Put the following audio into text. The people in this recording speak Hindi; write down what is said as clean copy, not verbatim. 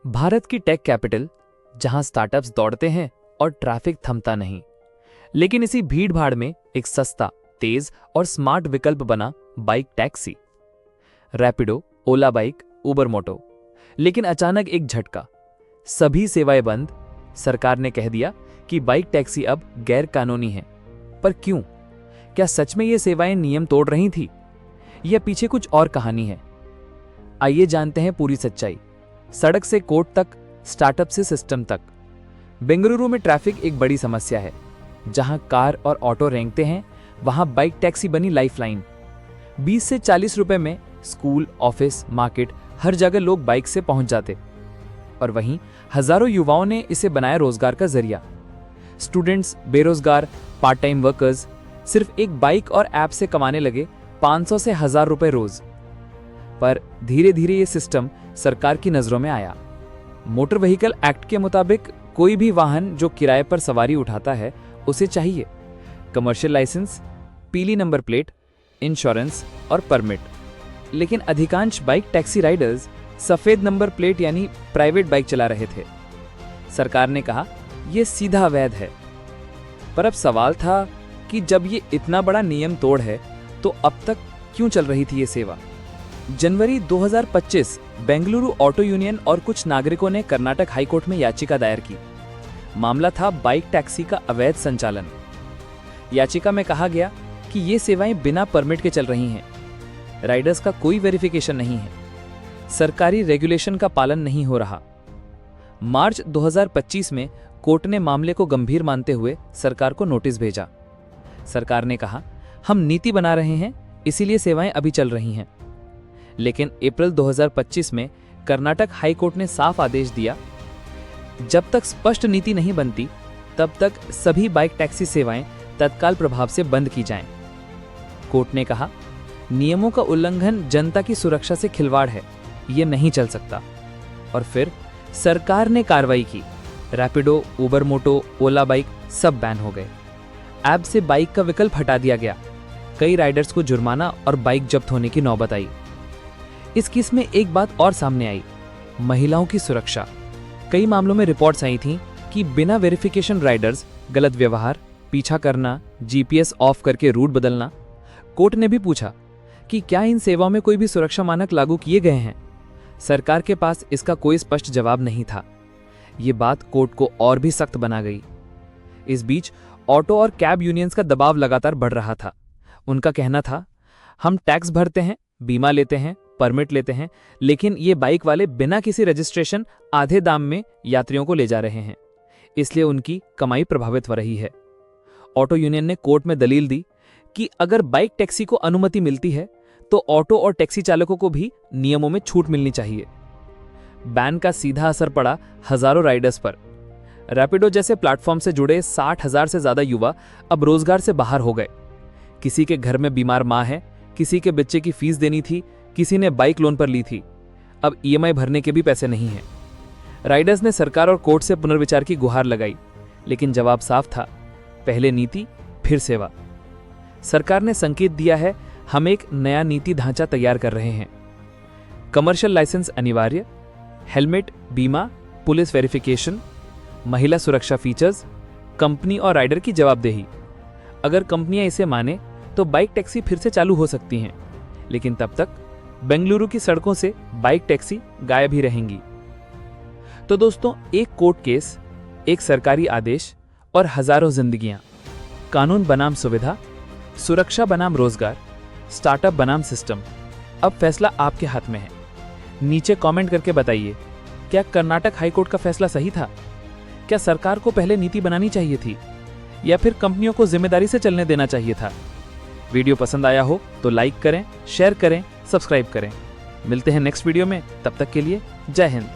भारत की टेक कैपिटल, जहां स्टार्टअप्स दौड़ते हैं और ट्रैफिक थमता नहीं। लेकिन इसी भीड़ भाड़ में एक सस्ता, तेज और स्मार्ट विकल्प बना बाइक टैक्सी। रैपिडो, ओला बाइक, उबर मोटो। लेकिन अचानक एक झटका, सभी सेवाएं बंद। सरकार ने कह दिया कि बाइक टैक्सी अब गैर कानूनी है। पर क्यों? क्या सच में ये सेवाएं नियम तोड़ रही थी या पीछे कुछ और कहानी है? आइए जानते हैं पूरी सच्चाई। सड़क से कोर्ट तक, स्टार्टअप से सिस्टम तक। बेंगलुरु में ट्रैफिक एक बड़ी समस्या है। जहां कार और ऑटो रेंगते हैं, वहां बाइक टैक्सी बनी लाइफलाइन। 20 से 40 रुपए में स्कूल, ऑफिस, मार्केट, हर जगह लोग बाइक से पहुंच जाते। और वहीं हजारों युवाओं ने इसे बनाया रोजगार का जरिया। स्टूडेंट्स, बेरोजगार, पार्ट टाइम वर्कर्स सिर्फ एक बाइक और ऐप से कमाने लगे 500 से 1000 रुपए रोज। पर धीरे धीरे ये सिस्टम सरकार की नजरों में आया। मोटर व्हीकल एक्ट के मुताबिक कोई भी वाहन जो किराए पर सवारी उठाता है, उसे चाहिए कमर्शियल लाइसेंस, पीली नंबर प्लेट, इंश्योरेंस और परमिट। लेकिन अधिकांश बाइक टैक्सी राइडर्स सफेद नंबर प्लेट यानी प्राइवेट बाइक चला रहे थे। सरकार ने कहा यह सीधा अवैध है। पर अब सवाल था कि जब ये इतना बड़ा नियम तोड़ है, तो अब तक क्यों चल रही थी ये सेवा? जनवरी 2025 बेंगलुरु ऑटो यूनियन और कुछ नागरिकों ने कर्नाटक हाईकोर्ट में याचिका दायर की। मामला था बाइक टैक्सी का अवैध संचालन। याचिका में कहा गया कि ये सेवाएं बिना परमिट के चल रही हैं। राइडर्स का कोई वेरिफिकेशन नहीं है। सरकारी रेगुलेशन का पालन नहीं हो रहा। मार्च 2025 में कोर्ट ने मामले को गंभीर मानते हुए सरकार को नोटिस भेजा। सरकार ने कहा, हम नीति बना रहे हैं, इसीलिए सेवाएं अभी चल रही हैं। लेकिन अप्रैल 2025 में कर्नाटक हाई कोर्ट ने साफ आदेश दिया, जब तक स्पष्ट नीति नहीं बनती, तब तक सभी बाइक टैक्सी सेवाएं तत्काल प्रभाव से बंद की जाएं। कोर्ट ने कहा, नियमों का उल्लंघन जनता की सुरक्षा से खिलवाड़ है, ये नहीं चल सकता। और फिर सरकार ने कार्रवाई की। रैपिडो, उबर मोटो, ओला बाइक सब बैन हो गए। ऐप से बाइक का विकल्प हटा दिया गया। कई राइडर्स को जुर्माना और बाइक जब्त होने की नौबत आई। इस केस में एक बात और सामने आई, महिलाओं की सुरक्षा। कई मामलों में रिपोर्ट्स आई थीं कि बिना वेरिफिकेशन राइडर्स गलत व्यवहार, पीछा करना, जीपीएस ऑफ करके रूट बदलना। कोर्ट ने भी पूछा कि क्या इन सेवाओं में कोई भी सुरक्षा मानक लागू किए गए हैं? सरकार के पास इसका कोई स्पष्ट जवाब नहीं था। ये बात कोर्ट को और भी सख्त बना गई। इस बीच ऑटो और कैब यूनियंस का दबाव लगातार बढ़ रहा था। उनका कहना था, हम टैक्स भरते हैं, बीमा लेते हैं, परमिट लेते हैं, लेकिन ये बाइक वाले बिना किसी रजिस्ट्रेशन आधे दाम में यात्रियों को ले जा रहे हैं, इसलिए उनकी कमाई प्रभावित हो रही है। ऑटो यूनियन ने कोर्ट में दलील दी कि अगर बाइक टैक्सी को अनुमति मिलती है, तो ऑटो और टैक्सी चालकों को भी नियमों में छूट मिलनी चाहिए। बैन का सीधा असर पड़ा हजारों राइडर्स पर। रैपिडो जैसे प्लेटफॉर्म से जुड़े 60,000 से ज्यादा युवा अब रोजगार से बाहर हो गए। किसी के घर में बीमार मां है, किसी के बच्चे की फीस देनी थी, किसी ने बाइक लोन पर ली थी। अब ईएमआई भरने के भी पैसे नहीं हैं। राइडर्स ने सरकार और कोर्ट से पुनर्विचार की गुहार लगाई, लेकिन जवाब साफ था, पहले नीति फिर सेवा। सरकार ने संकेत दिया है, हम एक नया नीति ढांचा तैयार कर रहे हैं। कमर्शियल लाइसेंस अनिवार्य, हेलमेट, बीमा, पुलिस वेरिफिकेशन, महिला सुरक्षा फीचर्स, कंपनी और राइडर की जवाबदेही। अगर कंपनियां इसे माने तो बाइक टैक्सी फिर से चालू हो सकती हैं, लेकिन तब तक बेंगलुरु की सड़कों से बाइक टैक्सी गायब ही रहेंगी। तो दोस्तों, एक कोर्ट केस, एक सरकारी आदेश और हजारों जिंदगियां। कानून बनाम सुविधा, सुरक्षा बनाम रोजगार, स्टार्टअप बनाम सिस्टम। अब फैसला आपके हाथ में है। नीचे कमेंट करके बताइए, क्या कर्नाटक हाईकोर्ट का फैसला सही था? क्या सरकार को पहले नीति बनानी चाहिए थी, या फिर कंपनियों को जिम्मेदारी से चलने देना चाहिए था? वीडियो पसंद आया हो तो लाइक करें, शेयर करें, सब्सक्राइब करें। मिलते हैं नेक्स्ट वीडियो में, तब तक के लिए जय हिंद।